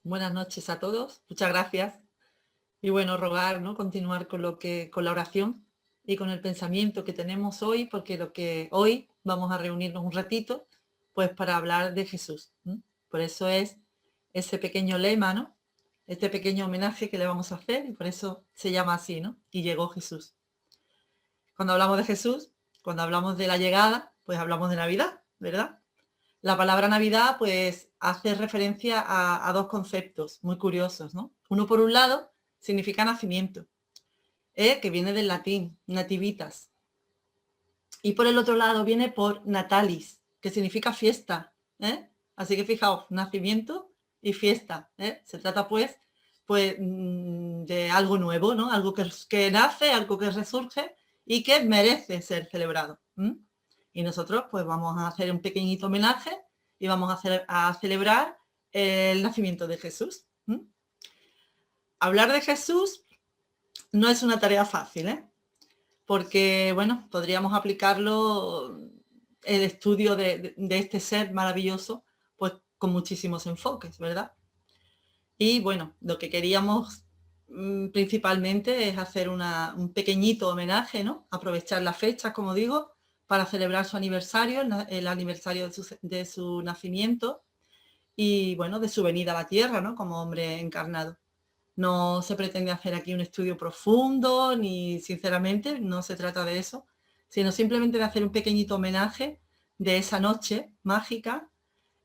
Buenas noches a todos. Muchas gracias. Y bueno, rogar, ¿no? Continuar con la oración y con el pensamiento que tenemos hoy, porque lo que hoy vamos a reunirnos un ratito, pues para hablar de Jesús. Por eso es ese pequeño lema, ¿no? Este pequeño homenaje que le vamos a hacer y por eso se llama así, ¿no? Y llegó Jesús. Cuando hablamos de Jesús, cuando hablamos de la llegada, pues hablamos de Navidad, ¿verdad? La palabra Navidad, pues, hace referencia a dos conceptos muy curiosos, ¿no? Uno, por un lado, significa nacimiento, que viene del latín, nativitas. Y por el otro lado viene por natalis, que significa fiesta, ¿eh? Así que fijaos, nacimiento y fiesta, ¿eh? Se trata, pues de algo nuevo, ¿no? Algo que nace, algo que resurge y que merece ser celebrado. Y nosotros, pues, vamos a hacer un pequeñito homenaje y vamos a celebrar el nacimiento de Jesús. Hablar de Jesús no es una tarea fácil, ¿eh? Porque, bueno, podríamos aplicarlo, el estudio de este ser maravilloso, pues con muchísimos enfoques, ¿verdad? Y bueno, lo que queríamos principalmente es hacer un pequeñito homenaje, ¿no? Aprovechar la fecha, como digo, para celebrar su aniversario, el aniversario de su nacimiento y, bueno, de su venida a la tierra, ¿no? Como hombre encarnado. No se pretende hacer aquí un estudio profundo, ni sinceramente no se trata de eso, sino simplemente de hacer un pequeñito homenaje de esa noche mágica,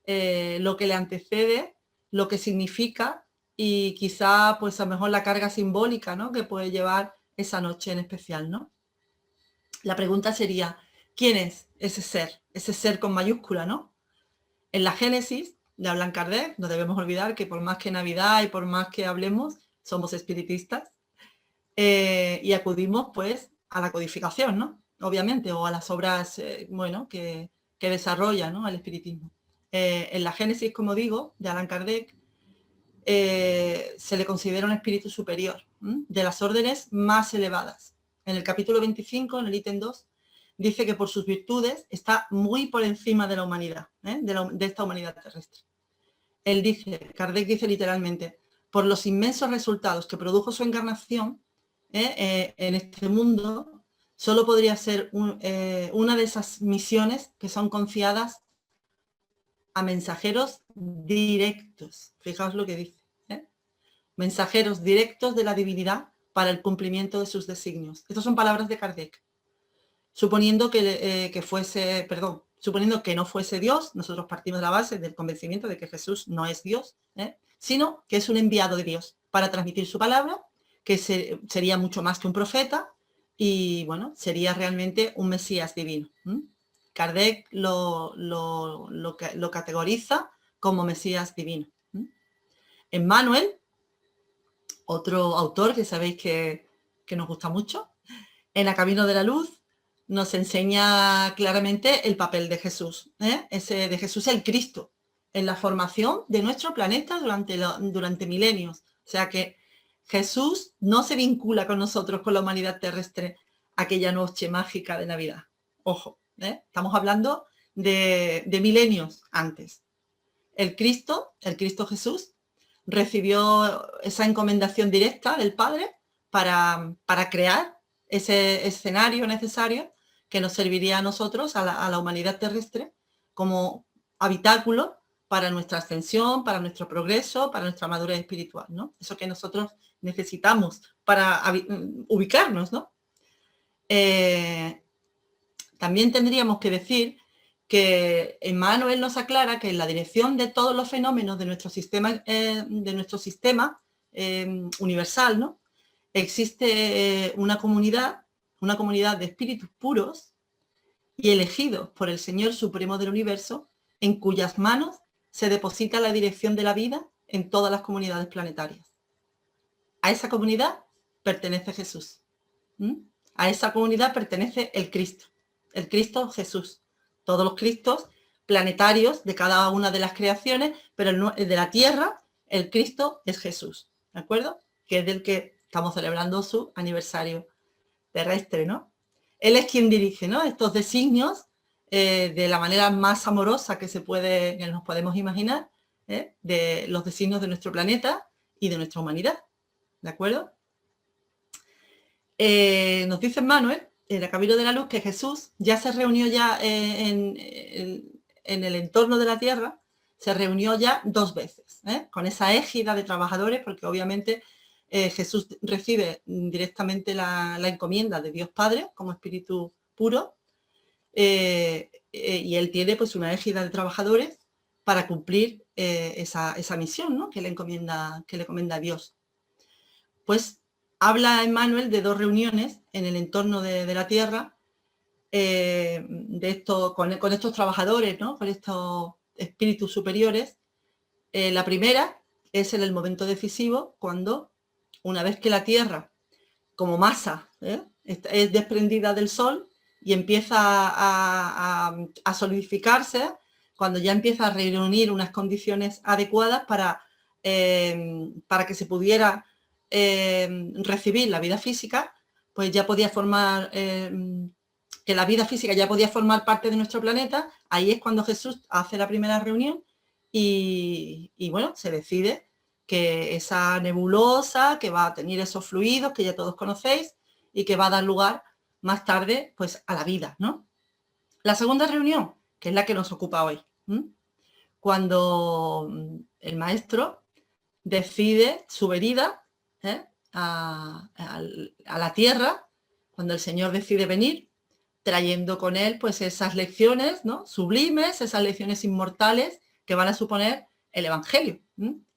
lo que le antecede, lo que significa y quizá pues a lo mejor la carga simbólica, ¿no? Que puede llevar esa noche en especial, ¿no? La pregunta sería, ¿quién es ese ser con mayúscula, ¿no? En la Génesis de Allan Kardec, no debemos olvidar que por más que Navidad y por más que hablemos, somos espiritistas y acudimos pues a la codificación, ¿no? Obviamente, o a las obras, bueno, que desarrolla, ¿no? El espiritismo. En la Génesis, como digo, de Allan Kardec, se le considera un espíritu superior, de las órdenes más elevadas. En el capítulo 25, en el ítem 2, dice que por sus virtudes está muy por encima de la humanidad, de esta humanidad terrestre. Kardec dice literalmente, por los inmensos resultados que produjo su encarnación en este mundo, solo podría ser una de esas misiones que son confiadas a mensajeros directos. Fijaos lo que dice. Mensajeros directos de la divinidad para el cumplimiento de sus designios. Estas son palabras de Kardec. Suponiendo suponiendo que no fuese Dios, nosotros partimos de la base del convencimiento de que Jesús no es Dios, sino que es un enviado de Dios para transmitir su palabra, que sería mucho más que un profeta y, bueno, sería realmente un Mesías divino. Kardec lo categoriza como Mesías divino. Emmanuel, otro autor que sabéis que nos gusta mucho, en A Camino de la Luz, nos enseña claramente el papel de Jesús, de Jesús el Cristo, en la formación de nuestro planeta durante milenios. O sea que Jesús no se vincula con nosotros, con la humanidad terrestre, aquella noche mágica de Navidad. Ojo, estamos hablando de milenios antes. El Cristo Jesús, recibió esa encomendación directa del Padre para crear ese escenario necesario que nos serviría a nosotros, a la humanidad terrestre, como habitáculo para nuestra ascensión, para nuestro progreso, para nuestra madurez espiritual, ¿no? Eso que nosotros necesitamos para ubicarnos, ¿no? También tendríamos que decir que Emmanuel nos aclara que en la dirección de todos los fenómenos de nuestro sistema universal, ¿no? Existe una comunidad de espíritus puros y elegidos por el Señor Supremo del Universo, en cuyas manos se deposita la dirección de la vida en todas las comunidades planetarias. A esa comunidad pertenece Jesús. A esa comunidad pertenece el Cristo Jesús. Todos los Cristos planetarios de cada una de las creaciones, pero de la Tierra, el Cristo es Jesús, ¿de acuerdo? Que es del que estamos celebrando su aniversario terrestre, ¿no? Él es quien dirige, ¿no? Estos designios de la manera más amorosa que nos podemos imaginar, de los designios de nuestro planeta y de nuestra humanidad. ¿De acuerdo? Nos dice Manuel, en el Camino de la Luz, que Jesús ya se reunió ya en el entorno de la Tierra, se reunió ya 2 veces, con esa égida de trabajadores, porque obviamente Jesús recibe directamente la encomienda de Dios Padre como espíritu puro, y él tiene pues una égida de trabajadores para cumplir esa misión, ¿no? que le encomienda a Dios. Pues habla Emmanuel de 2 reuniones en el entorno de la Tierra, con estos trabajadores, ¿no? con estos espíritus superiores. La primera es en el momento decisivo, cuando una vez que la Tierra, como masa, es desprendida del Sol y empieza a solidificarse, cuando ya empieza a reunir unas condiciones adecuadas para que se pudiera recibir la vida física, pues ya podía formar, que la vida física ya podía formar parte de nuestro planeta. Ahí es cuando Jesús hace la primera reunión y bueno, se decide que esa nebulosa que va a tener esos fluidos que ya todos conocéis y que va a dar lugar más tarde pues a la vida, ¿no? La segunda reunión, que es la que nos ocupa hoy, cuando el maestro decide su venida a la Tierra, cuando el Señor decide venir, trayendo con él pues esas lecciones, ¿no? sublimes, esas lecciones inmortales que van a suponer el Evangelio,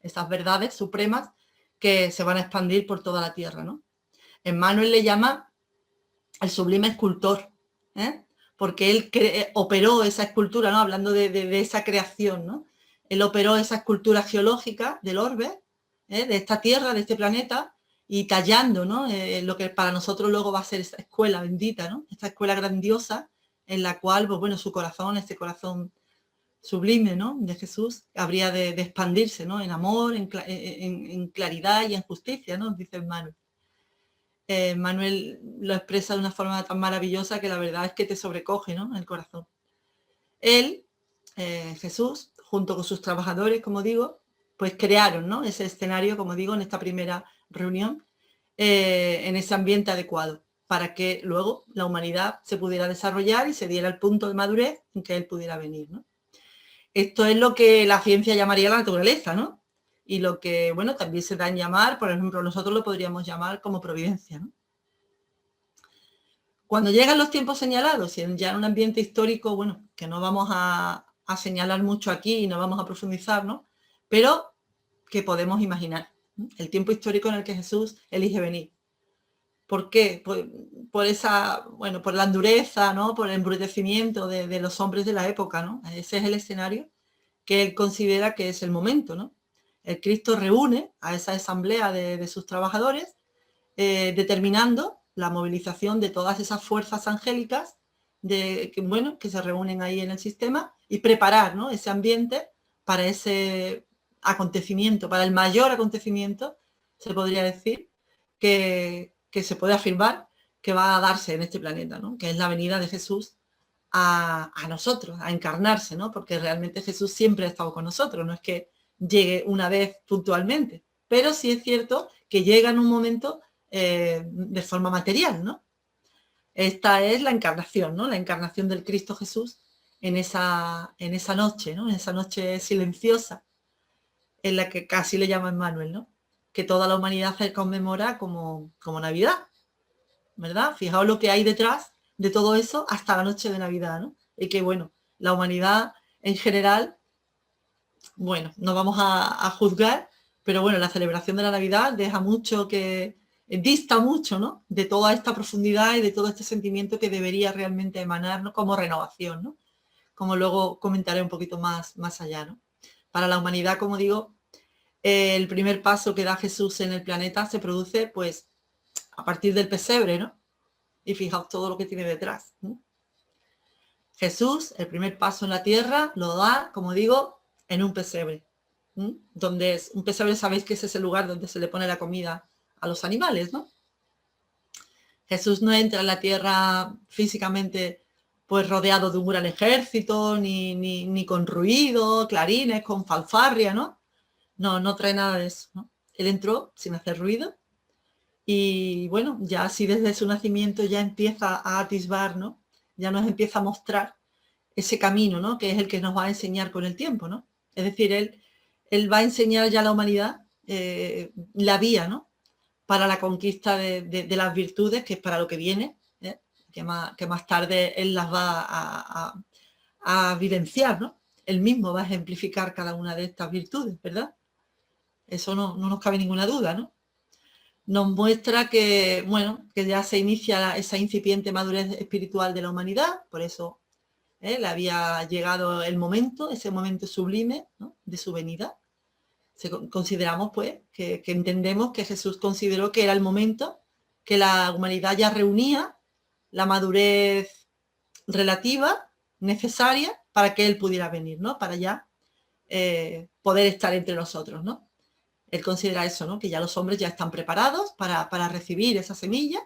esas verdades supremas que se van a expandir por toda la Tierra, ¿no? Emmanuel le llama el sublime escultor, porque él operó esa escultura, ¿no? hablando de esa creación, ¿no? Él operó esa escultura geológica del orbe, de esta Tierra, de este planeta, y tallando, ¿no? Lo que para nosotros luego va a ser esta escuela bendita, ¿no? Esta escuela grandiosa en la cual, pues bueno, su corazón, este corazón sublime, ¿no? de Jesús, habría de expandirse, ¿no? en amor, en claridad y en justicia, ¿no? dice Manuel. Manuel lo expresa de una forma tan maravillosa que la verdad es que te sobrecoge, ¿no? el corazón. Él, Jesús, junto con sus trabajadores, como digo, pues crearon, ¿no? ese escenario, como digo, en esta primera reunión, en ese ambiente adecuado, para que luego la humanidad se pudiera desarrollar y se diera el punto de madurez en que él pudiera venir, ¿no? Esto es lo que la ciencia llamaría la naturaleza, ¿no? Y lo que, bueno, también se da en llamar, por ejemplo, nosotros lo podríamos llamar como providencia, ¿no? Cuando llegan los tiempos señalados y ya en un ambiente histórico, bueno, que no vamos a señalar mucho aquí y no vamos a profundizar, ¿no? Pero que podemos imaginar, ¿no? El tiempo histórico en el que Jesús elige venir. ¿Por qué? Por esa, bueno, por la endureza, ¿no? Por el embrutecimiento de los hombres de la época, ¿no? Ese es el escenario que él considera que es el momento, ¿no? El Cristo reúne a esa asamblea de sus trabajadores, determinando la movilización de todas esas fuerzas angélicas que se reúnen ahí en el sistema y preparar, ¿no? ese ambiente para ese acontecimiento, para el mayor acontecimiento, se podría decir, que se puede afirmar que va a darse en este planeta, ¿no? que es la venida de Jesús a nosotros, a encarnarse, ¿no? porque realmente Jesús siempre ha estado con nosotros, no es que llegue una vez puntualmente, pero sí es cierto que llega en un momento de forma material, ¿no? Esta es la encarnación, ¿no? La encarnación del Cristo Jesús en esa noche, ¿no? En esa noche silenciosa, en la que casi le llama Emmanuel, ¿no? Que toda la humanidad se conmemora como Navidad, ¿verdad? Fijaos lo que hay detrás de todo eso hasta la noche de Navidad, ¿no? Y que, bueno, la humanidad en general, bueno, no vamos a juzgar, pero bueno, la celebración de la Navidad deja mucho que dista mucho, ¿no? De toda esta profundidad y de todo este sentimiento que debería realmente emanar, ¿no? como renovación, ¿no? Como luego comentaré un poquito más allá, ¿no? Para la humanidad, como digo, el primer paso que da Jesús en el planeta se produce, pues, a partir del pesebre, ¿no? Y fijaos todo lo que tiene detrás, ¿no? Jesús, el primer paso en la tierra, lo da, como digo, en un pesebre. Donde es un pesebre, sabéis que ese es el lugar donde se le pone la comida a los animales, ¿no? Jesús no entra en la tierra físicamente pues rodeado de un gran ejército, ni con ruido, clarines, con fanfarria, ¿no? No trae nada de eso, ¿no? Él entró sin hacer ruido y bueno, ya así desde su nacimiento ya empieza a atisbar, ¿no? Ya nos empieza a mostrar ese camino, ¿no? Que es el que nos va a enseñar con el tiempo, ¿no? Es decir, él va a enseñar ya a la humanidad la vía, ¿no? Para la conquista de las virtudes, que es para lo que viene, ¿eh? que más tarde él las va a vivenciar, ¿no? Él mismo va a ejemplificar cada una de estas virtudes, ¿verdad? Eso no nos cabe ninguna duda, ¿no? Nos muestra que, bueno, que ya se inicia esa incipiente madurez espiritual de la humanidad, por eso le había llegado el momento, ese momento sublime, ¿no? De su venida. Consideramos, pues, que entendemos que Jesús consideró que era el momento, que la humanidad ya reunía la madurez relativa, necesaria, para que Él pudiera venir, ¿no? Para ya poder estar entre nosotros, ¿no? Él considera eso, ¿no? Que ya los hombres ya están preparados para recibir esa semilla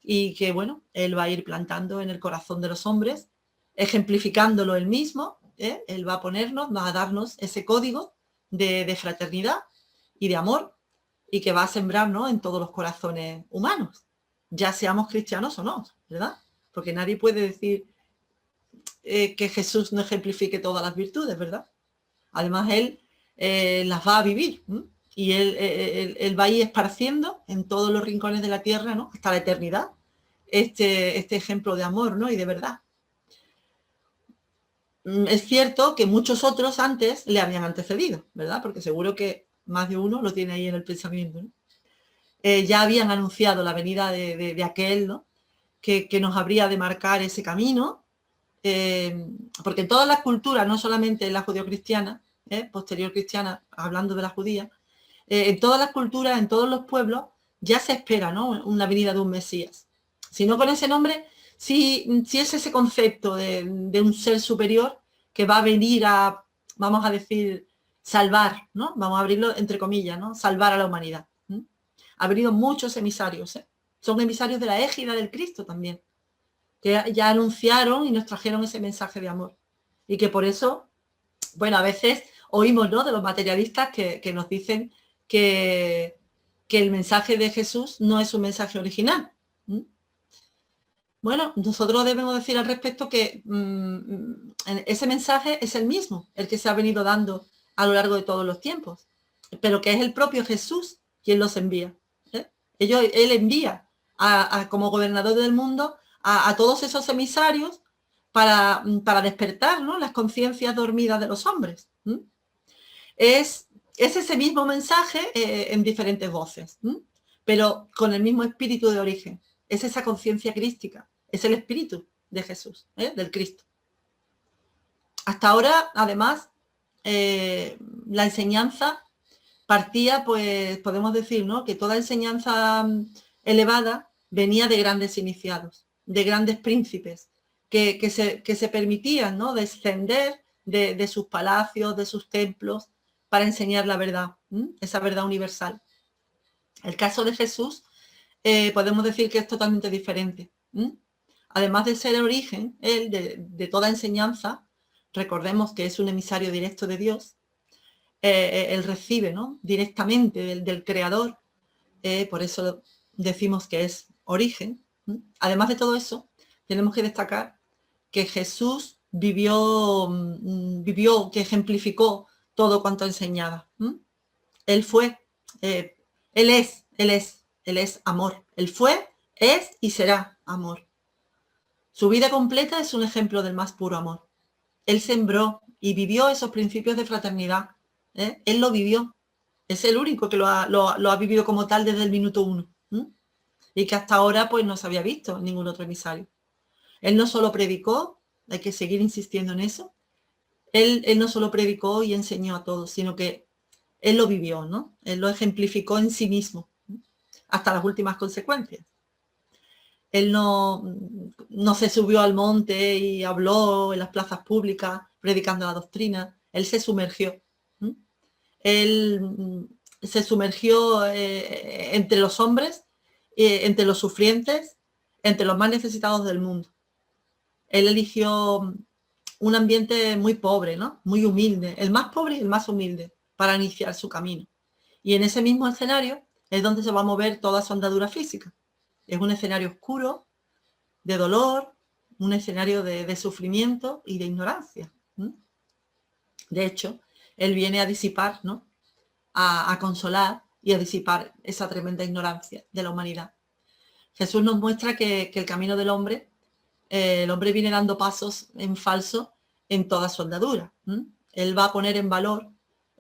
y que, bueno, Él va a ir plantando en el corazón de los hombres, ejemplificándolo Él mismo, Él va a ponernos, va a darnos ese código de fraternidad y de amor y que va a sembrar, ¿no? En todos los corazones humanos, ya seamos cristianos o no, ¿verdad? Porque nadie puede decir que Jesús no ejemplifique todas las virtudes, ¿verdad? Además, Él las va a vivir, ¿no? Y él va a ir esparciendo en todos los rincones de la tierra, ¿no? Hasta la eternidad, este ejemplo de amor, ¿no? Y de verdad. Es cierto que muchos otros antes le habían antecedido, ¿verdad? Porque seguro que más de uno lo tiene ahí en el pensamiento, ¿no? Ya habían anunciado la venida de aquel, ¿no? Que nos habría de marcar ese camino, porque en todas las culturas, no solamente en la judeocristiana, posterior cristiana, hablando de la judía, en todas las culturas, en todos los pueblos, ya se espera, ¿no? Una venida de un Mesías. Si no con ese nombre, si es ese concepto de un ser superior que va a venir a, vamos a decir, salvar, ¿no? Vamos a abrirlo entre comillas, ¿no? Salvar a la humanidad. Ha venido muchos emisarios, ¿eh? Son emisarios de la égida del Cristo también, que ya anunciaron y nos trajeron ese mensaje de amor. Y que por eso, bueno, a veces oímos, ¿no? De los materialistas que nos dicen que el mensaje de Jesús no es un mensaje original. Bueno, nosotros debemos decir al respecto que ese mensaje es el mismo, el que se ha venido dando a lo largo de todos los tiempos, pero que es el propio Jesús quien los envía. Él envía como gobernador del mundo a todos esos emisarios para despertar, ¿no? Las conciencias dormidas de los hombres. Es ese mismo mensaje en diferentes voces, pero con el mismo espíritu de origen. Es esa conciencia crística, es el espíritu de Jesús, del Cristo. Hasta ahora, además, la enseñanza partía, pues podemos decir, ¿no? Que toda enseñanza elevada venía de grandes iniciados, de grandes príncipes, que se permitían, ¿no? Descender de sus palacios, de sus templos, para enseñar la verdad, esa verdad universal. El caso de Jesús podemos decir que es totalmente diferente. Además de ser el origen, él, de toda enseñanza, recordemos que es un emisario directo de Dios, él recibe, ¿no? Directamente del Creador, por eso decimos que es origen. Además de todo eso, tenemos que destacar que Jesús vivió, que ejemplificó todo cuanto enseñaba. Él fue, él es amor. Él fue, es y será amor. Su vida completa es un ejemplo del más puro amor. Él sembró y vivió esos principios de fraternidad. Él lo vivió. Es el único que lo ha vivido como tal desde el minuto uno. Y que hasta ahora pues no se había visto en ningún otro emisario. Él no solo predicó, hay que seguir insistiendo en eso, él no solo predicó y enseñó a todos, sino que él lo vivió, ¿no? Él lo ejemplificó en sí mismo, hasta las últimas consecuencias. Él no se subió al monte y habló en las plazas públicas predicando la doctrina, él se sumergió. Él se sumergió entre los hombres, entre los sufrientes, entre los más necesitados del mundo. Él eligió un ambiente muy pobre, ¿no? Muy humilde, el más pobre y el más humilde, para iniciar su camino. Y en ese mismo escenario es donde se va a mover toda su andadura física. Es un escenario oscuro, de dolor, un escenario de sufrimiento y de ignorancia. De hecho, él viene a disipar, ¿no? A consolar y a disipar esa tremenda ignorancia de la humanidad. Jesús nos muestra que el camino del hombre, el hombre viene dando pasos en falso en toda su andadura. Él va a poner en valor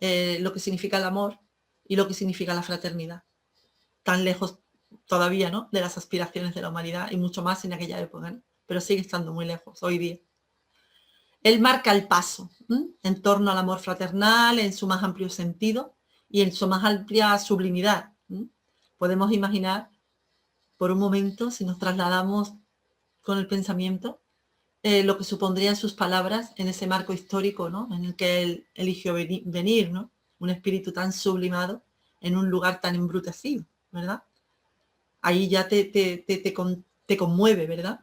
lo que significa el amor y lo que significa la fraternidad. Tan lejos todavía, ¿no?, de las aspiraciones de la humanidad y mucho más en aquella época, ¿no? Pero sigue estando muy lejos hoy día. Él marca el paso en torno al amor fraternal en su más amplio sentido y en su más amplia sublimidad. Podemos imaginar por un momento, si nos trasladamos con el pensamiento, lo que supondrían sus palabras en ese marco histórico, ¿no?, en el que él eligió venir, ¿no? Un espíritu tan sublimado en un lugar tan embrutecido, ¿verdad? Ahí ya te conmueve, ¿verdad?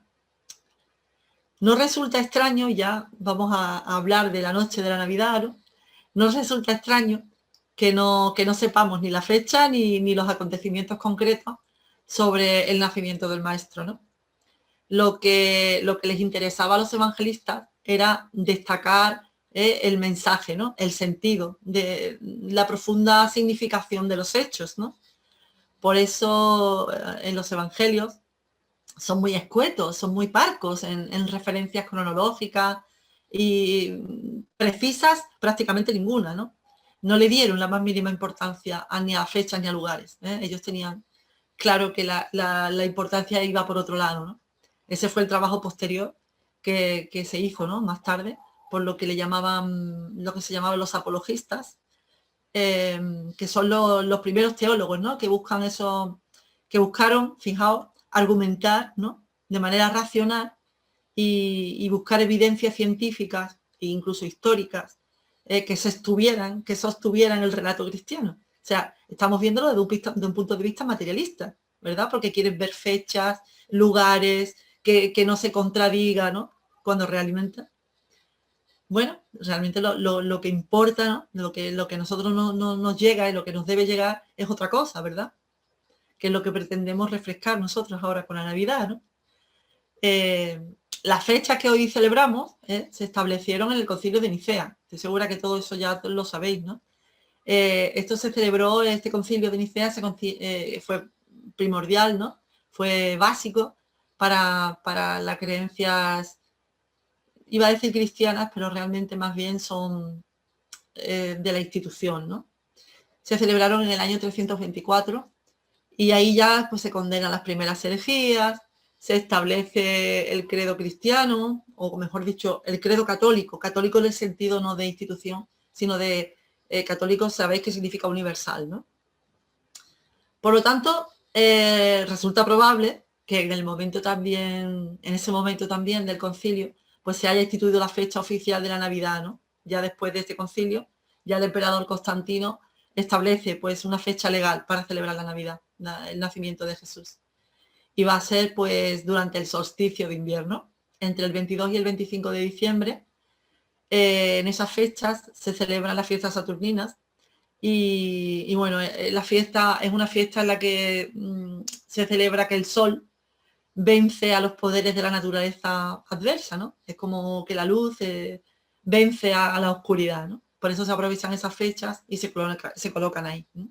No resulta extraño, ya vamos a hablar de la noche de la Navidad, ¿no? No resulta extraño que no sepamos ni la fecha ni los acontecimientos concretos sobre el nacimiento del Maestro, ¿no? Lo que les interesaba a los evangelistas era destacar el mensaje, ¿no?, el sentido, de la profunda significación de los hechos, ¿no? Por eso en los evangelios son muy escuetos, son muy parcos en referencias cronológicas y precisas prácticamente ninguna, ¿no? No le dieron la más mínima importancia ni a fechas ni a lugares. Ellos tenían claro que la importancia iba por otro lado, ¿no? Ese fue el trabajo posterior que se hizo, ¿no?, más tarde, por lo que le llamaban, lo que se llamaban los apologistas, que son los primeros teólogos, ¿no?, que buscan eso, que buscaron, fijaos, argumentar, ¿no?, de manera racional y buscar evidencias científicas e incluso históricas que sostuvieran el relato cristiano. O sea, estamos viéndolo de un punto de vista materialista, ¿verdad? Porque quieren ver fechas, lugares, que no se contradiga, ¿no?, cuando realmente, bueno, realmente lo que importa, ¿no?, lo que a nosotros no nos llega y lo que nos debe llegar es otra cosa, ¿verdad? Que es lo que pretendemos refrescar nosotros ahora con la Navidad, ¿no? Las fechas que hoy celebramos se establecieron en el Concilio de Nicea. Estoy segura que todo eso ya lo sabéis, ¿no? Esto se celebró, este Concilio de Nicea fue primordial, ¿no? Fue básico para las creencias, iba a decir cristianas, pero realmente más bien son de la institución, ¿no? Se celebraron en el año 324 y ahí ya pues se condenan las primeras herejías, se establece el credo cristiano, o mejor dicho, el credo católico, católico en el sentido no de institución, sino de católico, sabéis que significa universal, ¿no? Por lo tanto, resulta probable que en ese momento también del concilio, pues se haya instituido la fecha oficial de la Navidad, ¿no? Ya después de este concilio, ya el emperador Constantino establece pues una fecha legal para celebrar la Navidad, el nacimiento de Jesús. Y va a ser pues durante el solsticio de invierno, entre el 22 y el 25 de diciembre. En esas fechas se celebran las fiestas saturninas y bueno, la fiesta es una fiesta en la que se celebra que el sol vence a los poderes de la naturaleza adversa, ¿no? Es como que la luz vence a la oscuridad, ¿no? Por eso se aprovechan esas fechas y se colocan ahí, ¿no?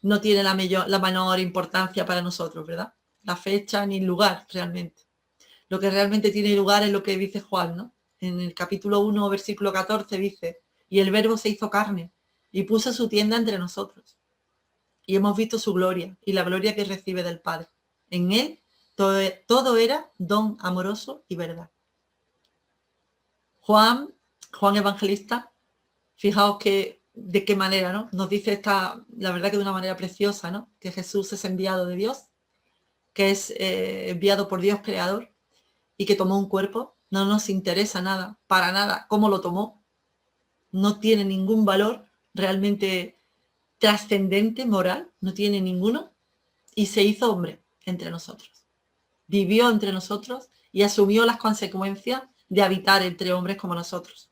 No tiene la menor importancia para nosotros, ¿verdad? La fecha ni el lugar realmente. Lo que realmente tiene lugar es lo que dice Juan, ¿no? En el capítulo 1, versículo 14 dice, y el verbo se hizo carne y puso su tienda entre nosotros. Y hemos visto su gloria y la gloria que recibe del Padre. En él todo era don amoroso y verdad. Juan Evangelista, fijaos que de qué manera, ¿no? Nos dice la verdad que de una manera preciosa, ¿no? Que Jesús es enviado de Dios, que es enviado por Dios creador y que tomó un cuerpo. No nos interesa nada, para nada, cómo lo tomó. No tiene ningún valor realmente trascendente, moral, no tiene ninguno. Y se hizo hombre entre nosotros. Vivió entre nosotros y asumió las consecuencias de habitar entre hombres como nosotros.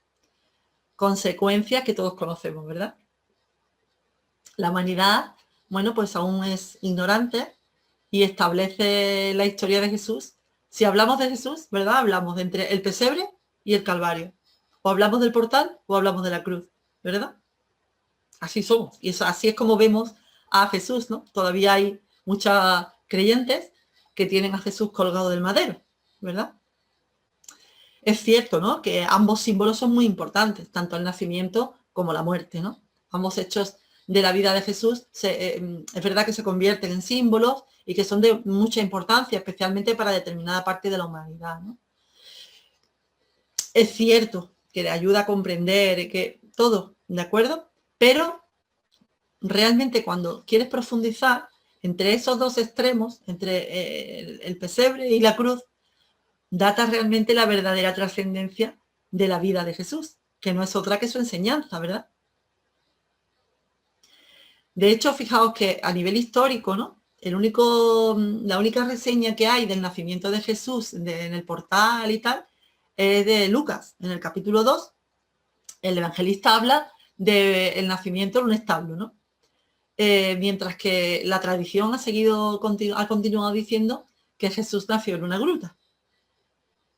Consecuencias que todos conocemos, ¿verdad? La humanidad, bueno, pues aún es ignorante y establece la historia de Jesús. Si hablamos de Jesús, ¿verdad? Hablamos de entre el pesebre y el Calvario. O hablamos del portal o hablamos de la cruz, ¿verdad? Así somos. Y eso, así es como vemos a Jesús, ¿no? Todavía hay muchas creyentes que tienen a Jesús colgado del madero, ¿verdad? Es cierto, ¿no? Que ambos símbolos son muy importantes, tanto el nacimiento como la muerte, ¿no? Ambos hechos de la vida de Jesús es verdad que se convierten en símbolos y que son de mucha importancia, especialmente para determinada parte de la humanidad, ¿no? Es cierto que le ayuda a comprender que todo, ¿de acuerdo? Pero realmente cuando quieres profundizar entre esos dos extremos, entre el pesebre y la cruz, data realmente la verdadera trascendencia de la vida de Jesús, que no es otra que su enseñanza, ¿verdad? De hecho, fijaos que a nivel histórico, ¿no? La única reseña que hay del nacimiento de Jesús en el portal y tal es de Lucas, en el capítulo 2. El evangelista habla del nacimiento en un establo, ¿no? Mientras que la tradición ha continuado diciendo que Jesús nació en una gruta.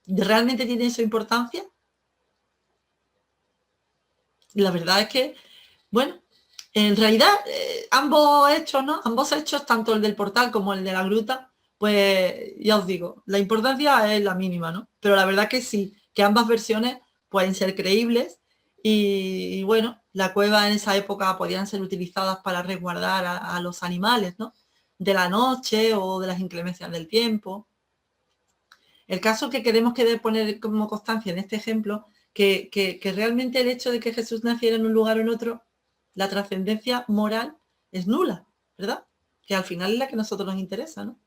¿Realmente tiene esa importancia? La verdad es que, bueno, en realidad ambos hechos, ¿no? Ambos hechos, tanto el del portal como el de la gruta, pues ya os digo, la importancia es la mínima, ¿no? Pero la verdad que sí, que ambas versiones pueden ser creíbles y bueno, la cueva en esa época podían ser utilizadas para resguardar a los animales, ¿no? De la noche o de las inclemencias del tiempo. El caso que queremos poner como constancia en este ejemplo, que realmente el hecho de que Jesús naciera en un lugar o en otro, la trascendencia moral es nula, ¿verdad? Que al final es la que a nosotros nos interesa, ¿no?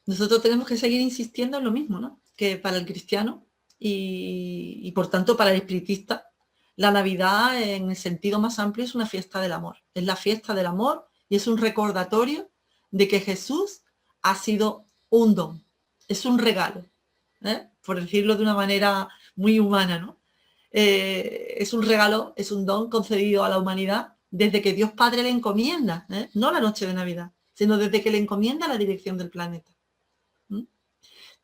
Nosotros tenemos que seguir insistiendo en lo mismo, ¿no? Que para el cristiano y por tanto para el espiritista, la Navidad en el sentido más amplio es una fiesta del amor. Es la fiesta del amor y es un recordatorio de que Jesús ha sido un don, es un regalo, por decirlo de una manera muy humana, ¿no? Es un regalo, es un don concedido a la humanidad desde que Dios Padre le encomienda, no la noche de Navidad, sino desde que le encomienda la dirección del planeta.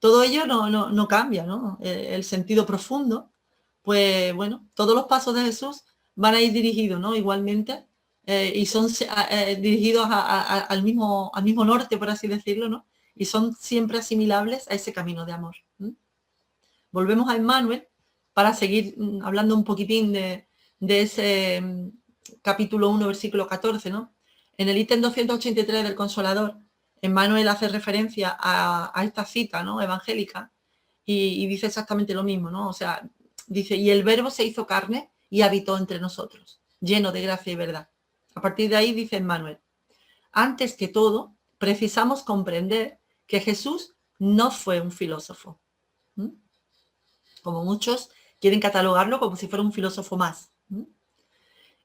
Todo ello no cambia, ¿no? El sentido profundo, pues bueno, todos los pasos de Jesús van a ir dirigidos, ¿no? Igualmente, y son dirigidos al mismo norte, por así decirlo, ¿no? Y son siempre asimilables a ese camino de amor. Volvemos a Emmanuel para seguir hablando un poquitín de ese capítulo 1, versículo 14, ¿no? En el ítem 283 del Consolador, Emmanuel hace referencia a esta cita, ¿no? Evangélica y dice exactamente lo mismo, ¿no? O sea, dice, y el verbo se hizo carne y habitó entre nosotros, lleno de gracia y verdad. A partir de ahí dice Emmanuel, antes que todo, precisamos comprender que Jesús no fue un filósofo. Como muchos quieren catalogarlo como si fuera un filósofo más.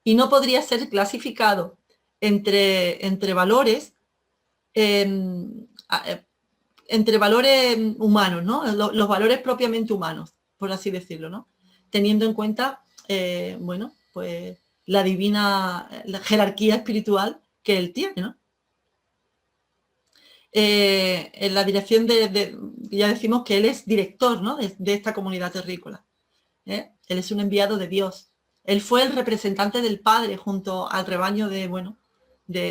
Y no podría ser clasificado entre valores entre valores humanos, ¿no? Los valores propiamente humanos, por así decirlo, ¿no? Teniendo en cuenta, bueno, pues la divina la jerarquía espiritual que él tiene, ¿no? En la dirección ya decimos que él es director, ¿no? de esta comunidad terrícola. Él es un enviado de Dios. Él fue el representante del Padre junto al rebaño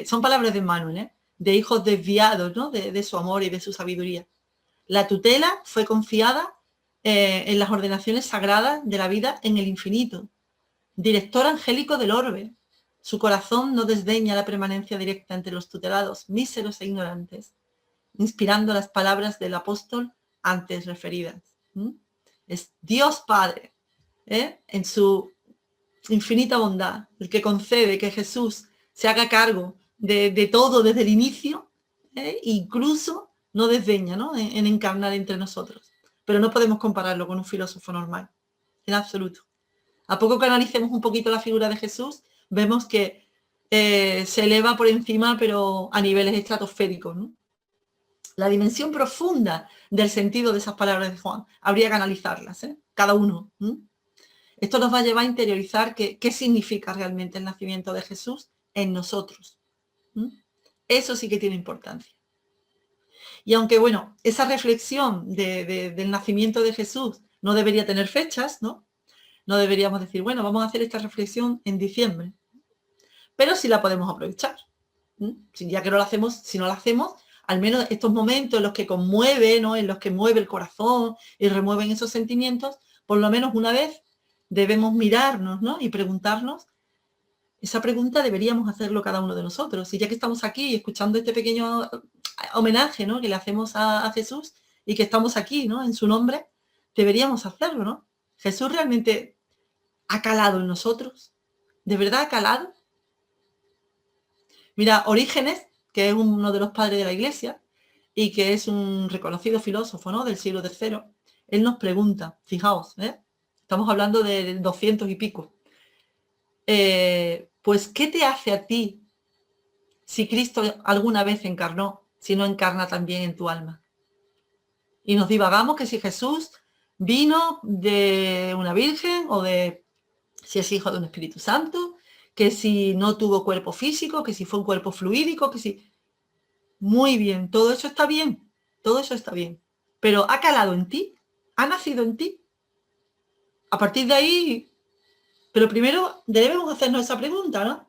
son palabras de Emmanuel, de hijos desviados, ¿no? de su amor y de su sabiduría. La tutela fue confiada en las ordenaciones sagradas de la vida en el infinito. Director angélico del orbe. Su corazón no desdeña la permanencia directa entre los tutelados, míseros e ignorantes, inspirando las palabras del apóstol antes referidas. Es Dios Padre, en su infinita bondad, el que concede que Jesús se haga cargo de todo desde el inicio, incluso no desdeña, ¿no? En encarnar entre nosotros. Pero no podemos compararlo con un filósofo normal, en absoluto. A poco que analicemos un poquito la figura de Jesús, vemos que se eleva por encima, pero a niveles estratosféricos, ¿no? la dimensión profunda del sentido de esas palabras de Juan. Habría que analizarlas, cada uno. Esto nos va a llevar a interiorizar qué significa realmente el nacimiento de Jesús en nosotros. Eso sí que tiene importancia. Y aunque, bueno, esa reflexión del nacimiento de Jesús no debería tener fechas, ¿no? No deberíamos decir, bueno, vamos a hacer esta reflexión en diciembre. Pero sí la podemos aprovechar. Ya que no la hacemos, si no la hacemos, al menos estos momentos en los que conmueve, ¿no? En los que mueve el corazón y remueven esos sentimientos, por lo menos una vez debemos mirarnos, ¿no? Y preguntarnos. Esa pregunta deberíamos hacerlo cada uno de nosotros. Y ya que estamos aquí escuchando este pequeño homenaje, ¿no? Que le hacemos a Jesús y que estamos aquí, ¿no? En su nombre, deberíamos hacerlo, ¿no? Jesús realmente ha calado en nosotros. ¿De verdad ha calado? Mira, Orígenes, que es uno de los padres de la Iglesia y que es un reconocido filósofo, ¿no? Del siglo III, él nos pregunta, fijaos, estamos hablando de 200 y pico, pues, ¿qué te hace a ti si Cristo alguna vez encarnó, si no encarna también en tu alma? Y nos divagamos que si Jesús vino de una virgen o de si es hijo de un Espíritu Santo, que si no tuvo cuerpo físico, que si fue un cuerpo fluídico, que si... Muy bien, todo eso está bien, todo eso está bien. Pero ¿ha calado en ti? ¿Ha nacido en ti? A partir de ahí... Pero primero debemos hacernos esa pregunta, ¿no?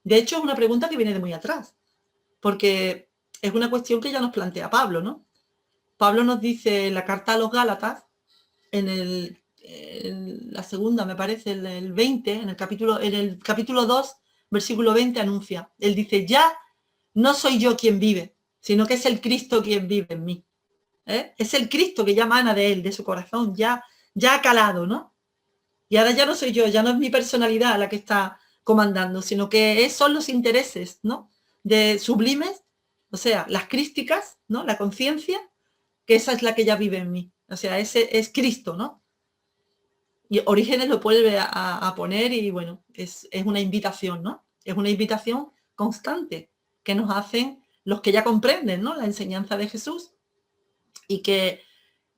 De hecho, es una pregunta que viene de muy atrás, porque es una cuestión que ya nos plantea Pablo, ¿no? Pablo nos dice en la carta a los Gálatas, en la segunda, me parece, el 20, en el capítulo 2, versículo 20, anuncia. Él dice, ya no soy yo quien vive, sino que es el Cristo quien vive en mí. Es el Cristo que ya emana de él, de su corazón, ya ha calado, ¿no? Y ahora ya no soy yo, ya no es mi personalidad la que está comandando, sino que son los intereses, ¿no? De sublimes, o sea, las crísticas, ¿no? La conciencia, que esa es la que ya vive en mí. O sea, ese es Cristo, ¿no? Y Orígenes lo vuelve a poner y, bueno, es una invitación, ¿no? Es una invitación constante que nos hacen los que ya comprenden, ¿no? La enseñanza de Jesús y que...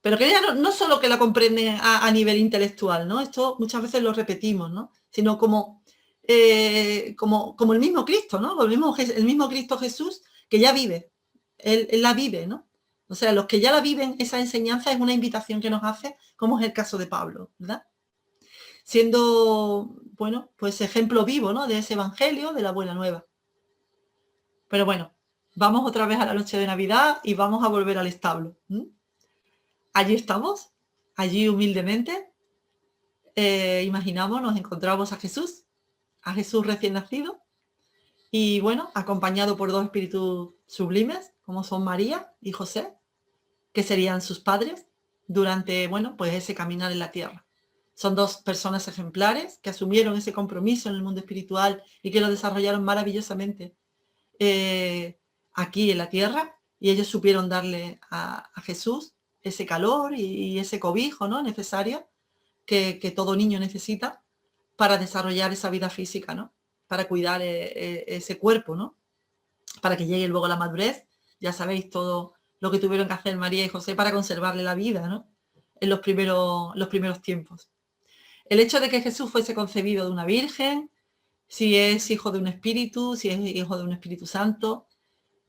Pero que ya no solo que la comprenden a nivel intelectual, ¿no? Esto muchas veces lo repetimos, ¿no? Sino como el mismo Cristo, ¿no? El mismo Cristo Jesús que ya vive. Él la vive, ¿no? O sea, los que ya la viven, esa enseñanza es una invitación que nos hace, como es el caso de Pablo, ¿verdad? Siendo, bueno, pues ejemplo vivo, ¿no? De ese evangelio, de la buena nueva. Pero bueno, vamos otra vez a la noche de Navidad y vamos a volver al establo. Allí estamos, allí humildemente, imaginamos, nos encontramos a Jesús recién nacido, y bueno, acompañado por dos espíritus sublimes, como son María y José, que serían sus padres durante, bueno, pues ese caminar en la tierra. Son dos personas ejemplares que asumieron ese compromiso en el mundo espiritual y que lo desarrollaron maravillosamente aquí en la tierra, y ellos supieron darle a Jesús ese calor y ese cobijo, ¿no? Necesario que todo niño necesita para desarrollar esa vida física, ¿no? Para cuidar ese cuerpo, ¿no? Para que llegue luego la madurez. Ya sabéis todo lo que tuvieron que hacer María y José para conservarle la vida, ¿no? En los primeros tiempos. El hecho de que Jesús fuese concebido de una virgen, si es hijo de un espíritu, si es hijo de un Espíritu Santo,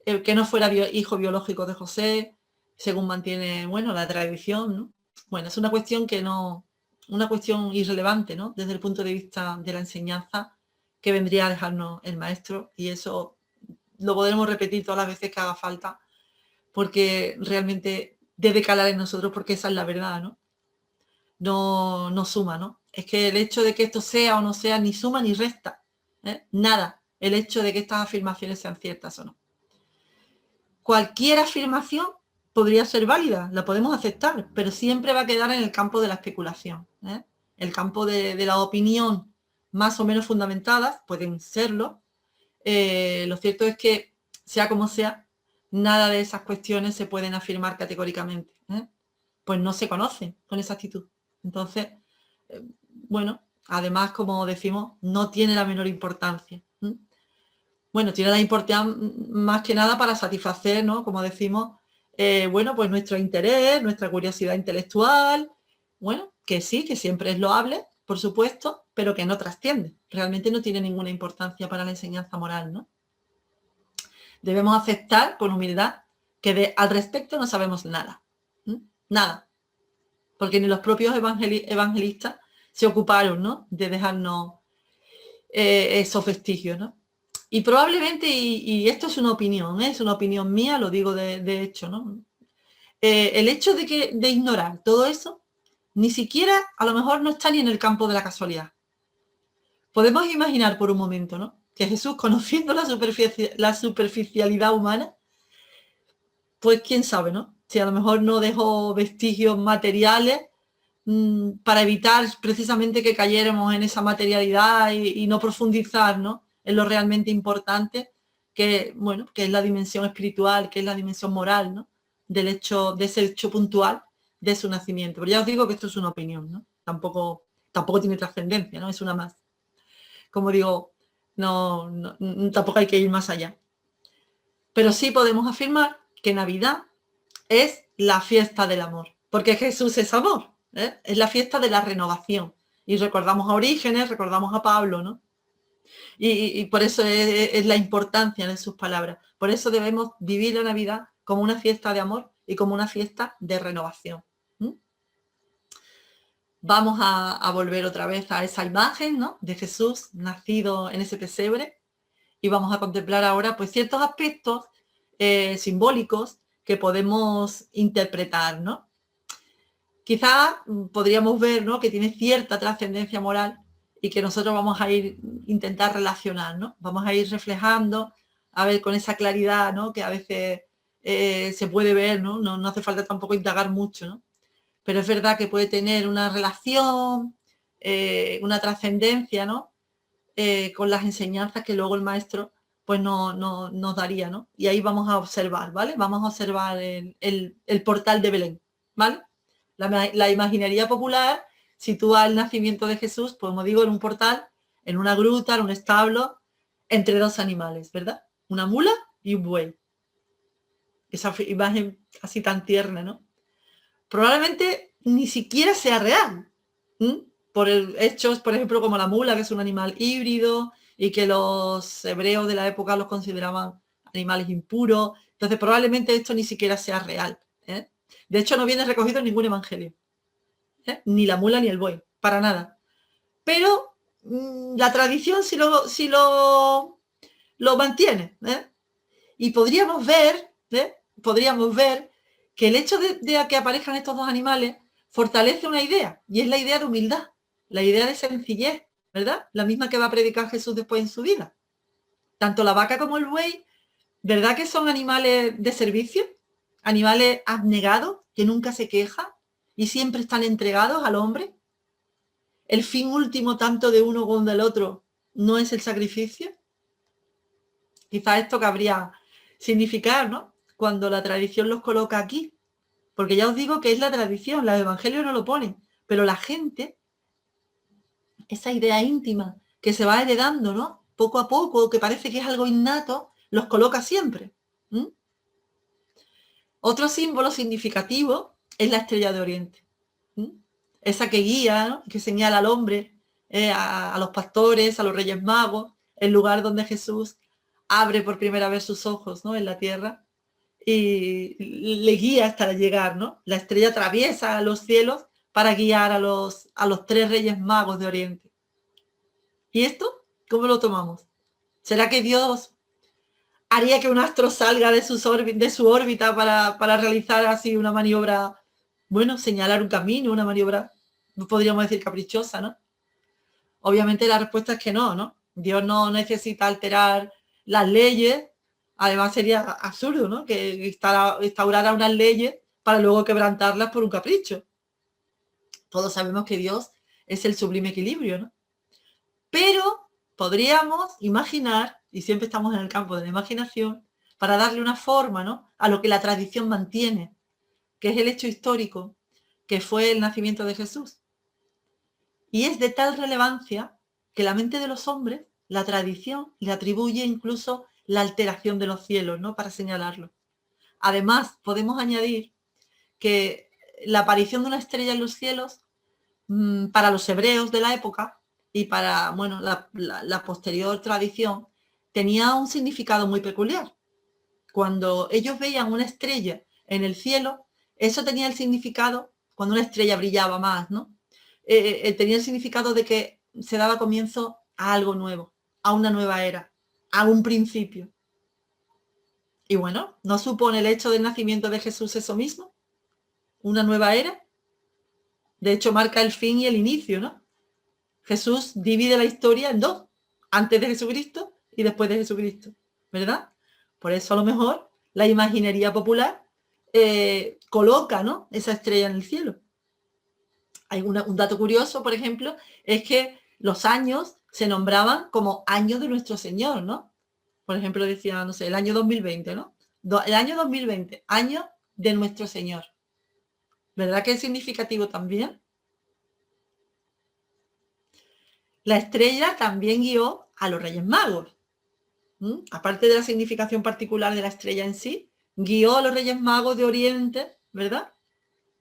que no fuera hijo biológico de José, según mantiene, bueno, la tradición, ¿no? Bueno, es una cuestión una cuestión irrelevante, ¿no? Desde el punto de vista de la enseñanza que vendría a dejarnos el maestro, y eso lo podremos repetir todas las veces que haga falta, porque realmente debe calar en nosotros, porque esa es la verdad, ¿no? No suma, ¿no? Es que el hecho de que esto sea o no sea ni suma ni resta, nada, el hecho de que estas afirmaciones sean ciertas o no. Cualquier afirmación podría ser válida, la podemos aceptar, pero siempre va a quedar en el campo de la especulación. El campo de la opinión más o menos fundamentadas, pueden serlo. Lo cierto es que, sea como sea, nada de esas cuestiones se pueden afirmar categóricamente. Pues no se conocen con exactitud. Entonces, bueno, además, como decimos, no tiene la menor importancia. bueno, tiene la importancia más que nada para satisfacer, ¿no? Como decimos, bueno, pues nuestro interés, nuestra curiosidad intelectual, bueno, que sí, que siempre es loable, por supuesto, pero que no trasciende. Realmente no tiene ninguna importancia para la enseñanza moral, ¿no? Debemos aceptar con humildad que al respecto no sabemos nada. Nada. Porque ni los propios evangelistas se ocuparon, ¿no? De dejarnos esos vestigios, ¿no? Y probablemente, y esto es una opinión mía, lo digo de hecho, ¿no? El hecho de ignorar todo eso, ni siquiera a lo mejor no está ni en el campo de la casualidad. Podemos imaginar por un momento, ¿no? Que Jesús, conociendo la superficialidad humana, pues quién sabe, ¿no? Si a lo mejor no dejó vestigios materiales para evitar precisamente que cayéramos en esa materialidad y no profundizar, ¿no? En lo realmente importante, que, bueno, que es la dimensión espiritual, que es la dimensión moral, ¿no? De ese hecho puntual de su nacimiento. Pero ya os digo que esto es una opinión, ¿no? Tampoco tiene trascendencia, ¿no? Es una más. Como digo, tampoco hay que ir más allá. Pero sí podemos afirmar que Navidad es la fiesta del amor, porque Jesús es amor, ¿eh? Es la fiesta de la renovación. Y recordamos a Orígenes, recordamos a Pablo, ¿no? Y por eso es la importancia de sus palabras. Por eso debemos vivir la Navidad como una fiesta de amor y como una fiesta de renovación. Vamos a volver otra vez a esa imagen, ¿no? De Jesús nacido en ese pesebre y vamos a contemplar ahora pues ciertos aspectos simbólicos que podemos interpretar, ¿no? Quizás podríamos ver, ¿no? Que tiene cierta trascendencia moral y que nosotros vamos a intentar relacionar, ¿no? Vamos a ir reflejando, a ver con esa claridad, ¿no? Que a veces se puede ver, ¿no? No hace falta tampoco indagar mucho, ¿no? Pero es verdad que puede tener una relación, una trascendencia, ¿no? Con las enseñanzas que luego el maestro pues nos daría, ¿no? Y ahí vamos a observar, ¿vale? Vamos a observar el portal de Belén, ¿vale? La imaginería popular sitúa el nacimiento de Jesús, pues como digo, en un portal, en una gruta, en un establo, entre dos animales, ¿verdad? Una mula y un buey. Esa imagen así tan tierna, ¿no? Probablemente ni siquiera sea real. Por hechos, por ejemplo, como la mula, que es un animal híbrido y que los hebreos de la época los consideraban animales impuros. Entonces, probablemente esto ni siquiera sea real. De hecho, no viene recogido en ningún evangelio. Ni la mula ni el buey, para nada. Pero la tradición sí lo mantiene. Y podríamos ver que el hecho de que aparezcan estos dos animales fortalece una idea, y es la idea de humildad, la idea de sencillez, ¿verdad? La misma que va a predicar Jesús después en su vida. Tanto la vaca como el buey, ¿verdad que son animales de servicio? Animales abnegados, que nunca se quejan y siempre están entregados al hombre. El fin último, tanto de uno como del otro, no es el sacrificio. Quizás esto cabría significar, ¿no? Cuando la tradición los coloca aquí. Porque ya os digo que es la tradición, los evangelios no lo ponen, pero la gente, esa idea íntima que se va heredando, ¿no? Poco a poco, que parece que es algo innato, los coloca siempre. Otro símbolo significativo es la estrella de Oriente. Esa que guía, ¿no? Que señala al hombre, a los pastores, a los reyes magos, el lugar donde Jesús abre por primera vez sus ojos, ¿no? En la tierra y le guía hasta llegar, ¿no? La estrella atraviesa los cielos para guiar a los tres reyes magos de Oriente. ¿Y esto cómo lo tomamos? ¿Será que Dios haría que un astro salga de su órbita para realizar así una maniobra, bueno, señalar un camino, una maniobra, podríamos decir caprichosa, ¿no? Obviamente la respuesta es que no. Dios no necesita alterar las leyes. Además sería absurdo, ¿no? Que instaurara unas leyes para luego quebrantarlas por un capricho. Todos sabemos que Dios es el sublime equilibrio, ¿no? Pero podríamos imaginar, y siempre estamos en el campo de la imaginación, para darle una forma, ¿no? A lo que la tradición mantiene, que es el hecho histórico, que fue el nacimiento de Jesús. Y es de tal relevancia que la mente de los hombres, la tradición, le atribuye incluso la alteración de los cielos, ¿no? Para señalarlo. Además, podemos añadir que la aparición de una estrella en los cielos, para los hebreos de la época y para, bueno, la posterior tradición, tenía un significado muy peculiar. Cuando ellos veían una estrella en el cielo, eso tenía el significado, cuando una estrella brillaba más, ¿no? Tenía el significado de que se daba comienzo a algo nuevo, a una nueva era, a un principio. Y bueno, ¿no supone el hecho del nacimiento de Jesús eso mismo? ¿Una nueva era? De hecho, marca el fin y el inicio, ¿no? Jesús divide la historia en dos, antes de Jesucristo y después de Jesucristo, ¿verdad? Por eso a lo mejor la imaginería popular coloca, ¿no?, esa estrella en el cielo. Hay un dato curioso, por ejemplo, es que los años se nombraban como años de nuestro Señor, ¿no? Por ejemplo, decía, no sé, el año 2020, ¿no? El año 2020, año de nuestro Señor. ¿Verdad que es significativo también? La estrella también guió a los Reyes Magos. Aparte de la significación particular de la estrella en sí, guió a los Reyes Magos de Oriente, ¿verdad?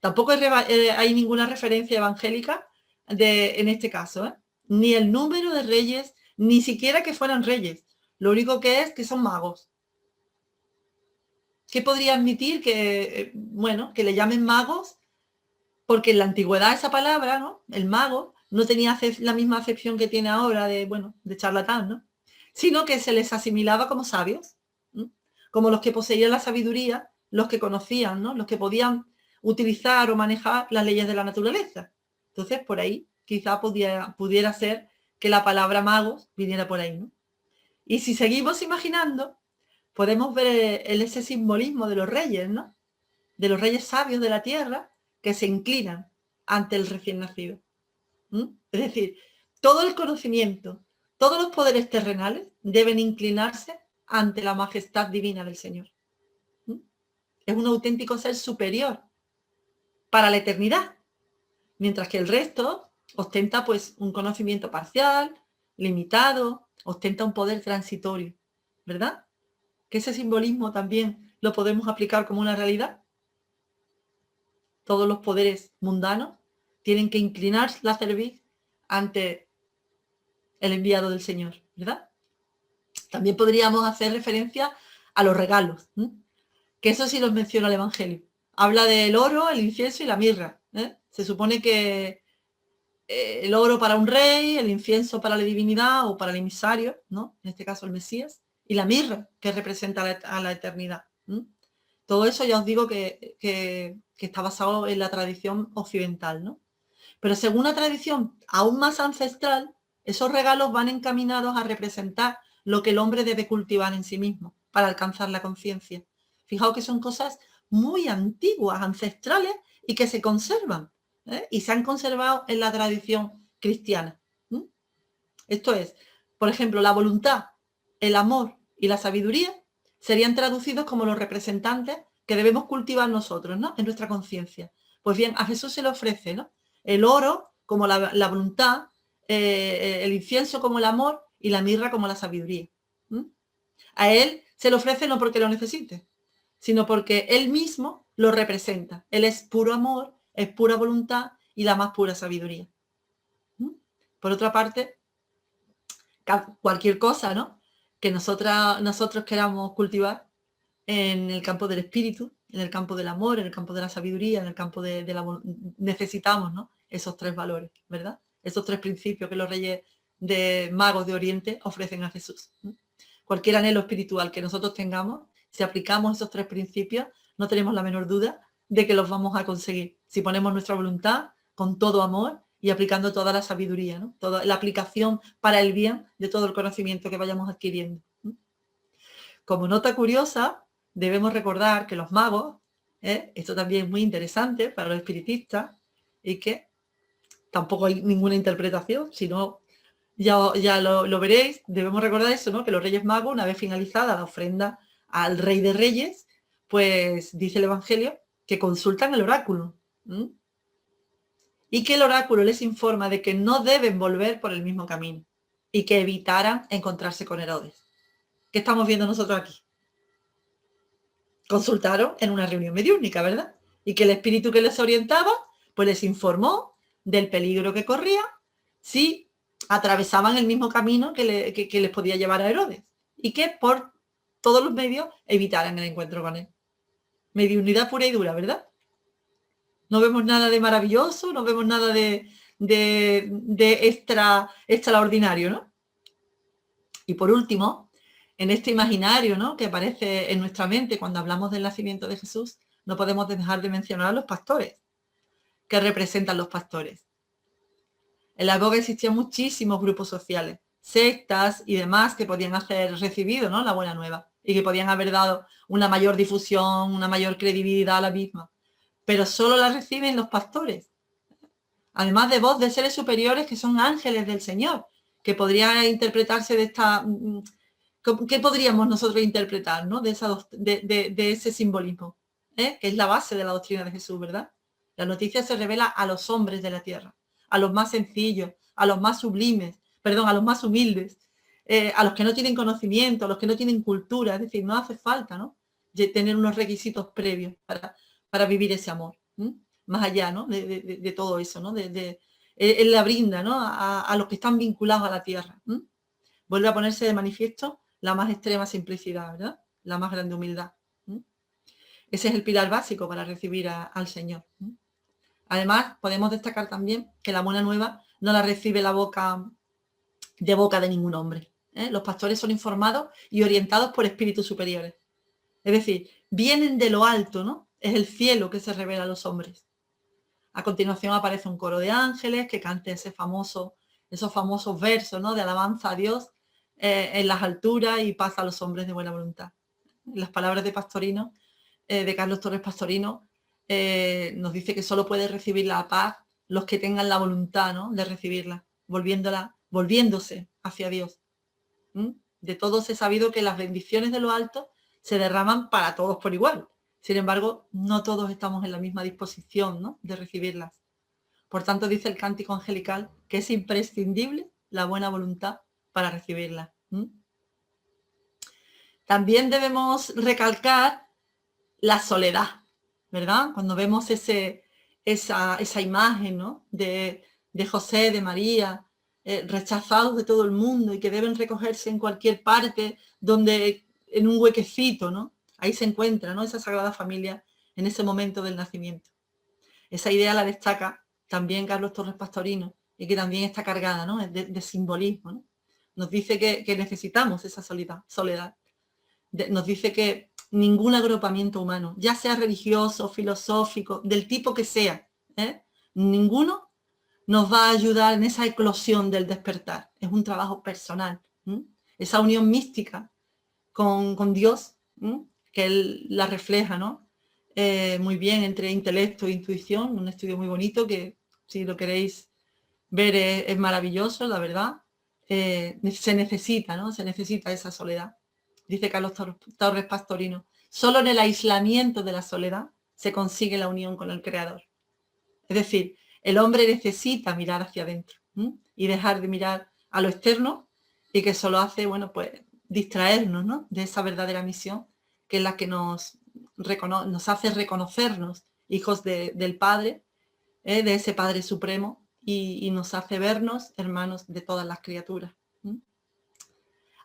Tampoco hay ninguna referencia evangélica en este caso, ¿eh? Ni el número de reyes, ni siquiera que fueran reyes. Lo único que es que son magos. ¿Qué podría admitir que, bueno, que le llamen magos? Porque en la antigüedad esa palabra, ¿no?, el mago, no tenía la misma acepción que tiene ahora de, bueno, de charlatán, ¿no? Sino que se les asimilaba como sabios, ¿no?, como los que poseían la sabiduría, los que conocían, ¿no?, los que podían utilizar o manejar las leyes de la naturaleza. Entonces, por ahí quizá pudiera ser que la palabra magos viniera por ahí, ¿no? Y si seguimos imaginando, podemos ver ese simbolismo de los reyes, ¿no?, de los reyes sabios de la tierra que se inclinan ante el recién nacido. Es decir, todo el conocimiento, todos los poderes terrenales deben inclinarse ante la majestad divina del Señor. Es un auténtico ser superior para la eternidad, mientras que el resto ostenta pues un conocimiento parcial, limitado, ostenta un poder transitorio, ¿verdad? Que ese simbolismo también lo podemos aplicar como una realidad. Todos los poderes mundanos tienen que inclinar la cerviz ante el enviado del Señor, ¿verdad? También podríamos hacer referencia a los regalos, que eso sí los menciona el Evangelio. Habla del oro, el incienso y la mirra. Se supone que el oro para un rey, el incienso para la divinidad o para el emisario, ¿no?, en este caso el Mesías, y la mirra, que representa a la eternidad. Todo eso ya os digo que está basado en la tradición occidental, ¿no? Pero según una tradición aún más ancestral, esos regalos van encaminados a representar lo que el hombre debe cultivar en sí mismo para alcanzar la conciencia. Fijaos que son cosas muy antiguas, ancestrales y que se conservan, y se han conservado en la tradición cristiana. Esto es, por ejemplo, la voluntad, el amor y la sabiduría serían traducidos como los representantes que debemos cultivar nosotros, ¿no?, en nuestra conciencia. Pues bien, a Jesús se le ofrece, ¿no?, el oro como la voluntad, el incienso como el amor y la mirra como la sabiduría. A él se le ofrece no porque lo necesite, sino porque él mismo lo representa. Él es puro amor, es pura voluntad y la más pura sabiduría. Por otra parte, cualquier cosa, ¿no?, que nosotros queramos cultivar en el campo del espíritu, en el campo del amor, en el campo de la sabiduría, en el campo de la necesitamos, ¿no?, esos tres valores, ¿verdad? Esos tres principios que los reyes magos de Oriente ofrecen a Jesús. Cualquier anhelo espiritual que nosotros tengamos, si aplicamos esos tres principios, no tenemos la menor duda de que los vamos a conseguir. Si ponemos nuestra voluntad con todo amor y aplicando toda la sabiduría, ¿no?, toda la aplicación para el bien de todo el conocimiento que vayamos adquiriendo. Como nota curiosa, debemos recordar que los magos, esto también es muy interesante para los espiritistas, y que tampoco hay ninguna interpretación, sino ya lo veréis, debemos recordar eso, ¿no?, que los Reyes Magos, una vez finalizada la ofrenda al Rey de Reyes, pues dice el Evangelio que consultan el oráculo, y que el oráculo les informa de que no deben volver por el mismo camino y que evitaran encontrarse con Herodes. ¿Qué estamos viendo nosotros aquí? Consultaron en una reunión mediúnica, ¿verdad? Y que el espíritu que les orientaba, pues les informó del peligro que corría si atravesaban el mismo camino que les podía llevar a Herodes y que por todos los medios evitaran el encuentro con él. Mediunidad pura y dura, ¿verdad? No vemos nada de maravilloso, no vemos nada de extraordinario, ¿no? Y por último, en este imaginario, ¿no?, que aparece en nuestra mente cuando hablamos del nacimiento de Jesús, no podemos dejar de mencionar a los pastores, que representan los pastores. En la época existían muchísimos grupos sociales, sectas y demás que podían haber recibido, ¿no?, la buena nueva y que podían haber dado una mayor difusión, una mayor credibilidad a la misma. Pero solo la reciben los pastores. Además de voz de seres superiores que son ángeles del Señor, que podría interpretarse de esta... ¿Qué podríamos nosotros interpretar, ¿no?, de ese simbolismo? Que es la base de la doctrina de Jesús, ¿verdad? La noticia se revela a los hombres de la tierra, a los más sencillos, a los más sublimes, perdón, a los más humildes, a los que no tienen conocimiento, a los que no tienen cultura. Es decir, no hace falta, ¿no?, tener unos requisitos previos para vivir ese amor. Más allá, ¿no?, de todo eso, ¿no? Él la brinda, ¿no?, a los que están vinculados a la tierra. Vuelve a ponerse de manifiesto la más extrema simplicidad, ¿verdad? La más grande humildad. Ese es el pilar básico para recibir al Señor. Además, podemos destacar también que la buena nueva no la recibe de boca de ningún hombre. Los pastores son informados y orientados por espíritus superiores. Es decir, vienen de lo alto, ¿no? Es el cielo que se revela a los hombres. A continuación aparece un coro de ángeles que cante esos famosos versos, ¿no?, de alabanza a Dios en las alturas y paz a los hombres de buena voluntad. Las palabras de Pastorino, de Carlos Torres Pastorino, nos dice que solo puede recibir la paz los que tengan la voluntad, ¿no?, de recibirla, volviéndose hacia Dios. De todos he sabido que las bendiciones de lo alto se derraman para todos por igual. Sin embargo, no todos estamos en la misma disposición, ¿no?, de recibirlas. Por tanto, dice el cántico angelical que es imprescindible la buena voluntad para recibirlas. También debemos recalcar la soledad, ¿verdad? Cuando vemos esa imagen, ¿no?, de José, de María, rechazados de todo el mundo y que deben recogerse en cualquier parte, en un huequecito, ¿no? Ahí se encuentra, ¿no?, esa Sagrada Familia en ese momento del nacimiento. Esa idea la destaca también Carlos Torres Pastorino y que también está cargada, ¿no?, de simbolismo, ¿no? Nos dice que necesitamos esa soledad. Nos dice que ningún agrupamiento humano, ya sea religioso, filosófico, del tipo que sea, ninguno nos va a ayudar en esa eclosión del despertar. Es un trabajo personal. Esa unión mística con Dios, que Él la refleja, ¿no?, muy bien entre intelecto e intuición. Un estudio muy bonito que, si lo queréis ver, es maravilloso, la verdad. Se necesita, ¿no?, se necesita esa soledad. Dice Carlos Torres Pastorino, solo en el aislamiento de la soledad se consigue la unión con el Creador. Es decir, el hombre necesita mirar hacia adentro y dejar de mirar a lo externo, y que solo hace, bueno, pues distraernos, ¿no?, de esa verdadera misión, que es la que nos hace reconocernos hijos del Padre, de ese Padre Supremo, y nos hace vernos hermanos de todas las criaturas.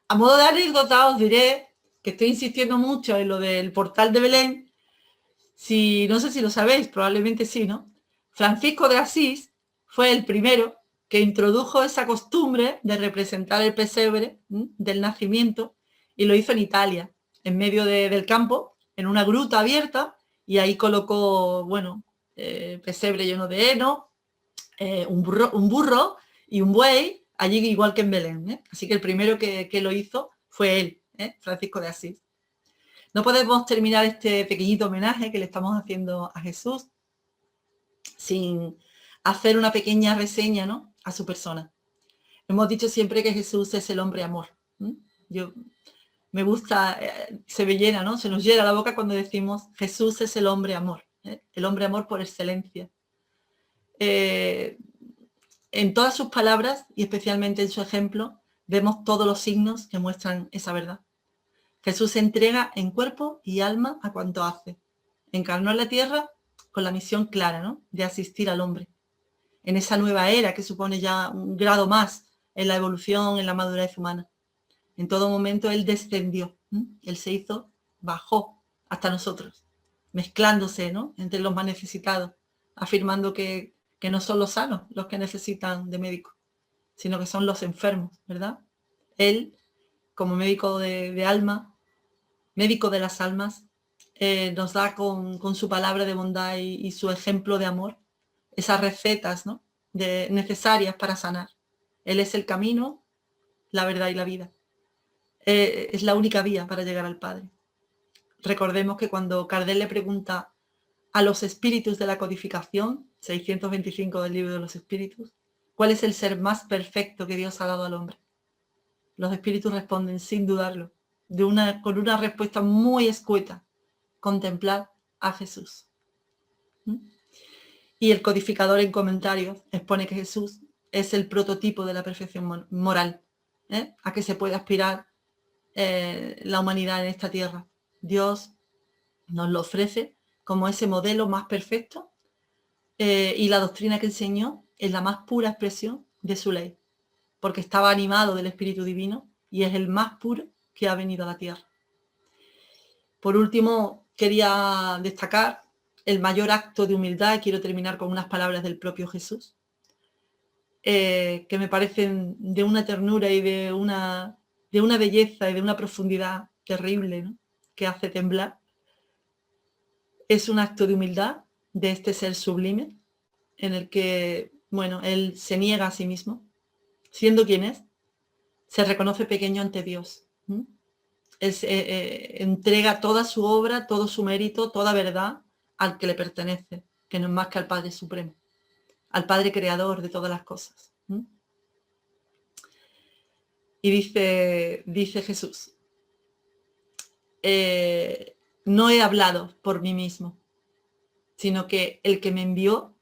A modo de anécdota os diré que estoy insistiendo mucho en lo del portal de Belén. No sé si lo sabéis, probablemente sí, ¿no? Francisco de Asís fue el primero que introdujo esa costumbre de representar el pesebre del nacimiento, y lo hizo en Italia, en medio del campo, en una gruta abierta, y ahí colocó, bueno, pesebre lleno de heno, un burro y un buey, allí igual que en Belén. Así que el primero que lo hizo fue él, Francisco de Asís. No podemos terminar este pequeñito homenaje que le estamos haciendo a Jesús sin hacer una pequeña reseña, ¿no?, a su persona. Hemos dicho siempre que Jesús es el hombre amor. Me gusta, se me llena, ¿no?, se nos llena la boca cuando decimos Jesús es el hombre amor, el hombre amor por excelencia. En todas sus palabras y especialmente en su ejemplo vemos todos los signos que muestran esa verdad. Jesús se entrega en cuerpo y alma a cuanto hace. Encarnó en la tierra con la misión clara, ¿no?, de asistir al hombre en esa nueva era que supone ya un grado más en la evolución, en la madurez humana. En todo momento Él descendió, Él se hizo, bajó hasta nosotros, mezclándose, ¿no?, entre los más necesitados, afirmando que no son los sanos los que necesitan de médico, sino que son los enfermos, ¿verdad? Él, como médico de alma, médico de las almas, nos da con su palabra de bondad y su ejemplo de amor esas recetas, ¿no?, necesarias para sanar. Él es el camino, la verdad y la vida. Es la única vía para llegar al Padre. Recordemos que cuando Kardec le pregunta a los espíritus de la codificación, 625 del libro de los espíritus, ¿cuál es el ser más perfecto que Dios ha dado al hombre? Los espíritus responden sin dudarlo, con una respuesta muy escueta: contemplar a Jesús. Y el codificador en comentarios expone que Jesús es el prototipo de la perfección moral, a que se puede aspirar la humanidad en esta tierra. Dios nos lo ofrece como ese modelo más perfecto, y la doctrina que enseñó es la más pura expresión de su ley, porque estaba animado del Espíritu Divino y es el más puro que ha venido a la tierra. Por último, quería destacar el mayor acto de humildad, y quiero terminar con unas palabras del propio Jesús, que me parecen de una ternura y de una belleza y de una profundidad terrible, ¿no?, que hace temblar. Es un acto de humildad de este ser sublime, en el que, bueno, Él se niega a sí mismo, siendo quien es, se reconoce pequeño ante Dios. Él entrega toda su obra, todo su mérito, toda verdad al que le pertenece, que no es más que al Padre Supremo, al Padre Creador de todas las cosas. Y dice Jesús, no he hablado por mí mismo, sino que el que me envió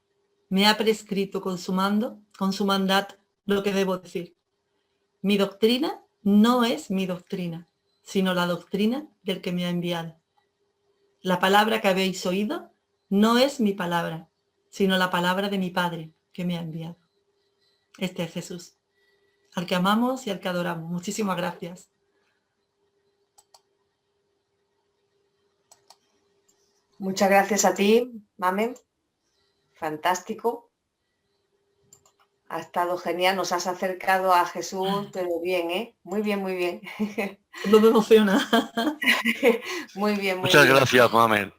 me ha prescrito con su mandato, lo que debo decir. Mi doctrina no es mi doctrina, sino la doctrina del que me ha enviado. La palabra que habéis oído no es mi palabra, sino la palabra de mi Padre que me ha enviado. Este es Jesús, al que amamos y al que adoramos. Muchísimas gracias. Muchas gracias a ti, Mamen. Fantástico. Ha estado genial. Nos has acercado a Jesús, pero bien, ¿eh? Muy bien, muy bien. No me emociona. Muy bien, muy Muchas bien. gracias, Mamen.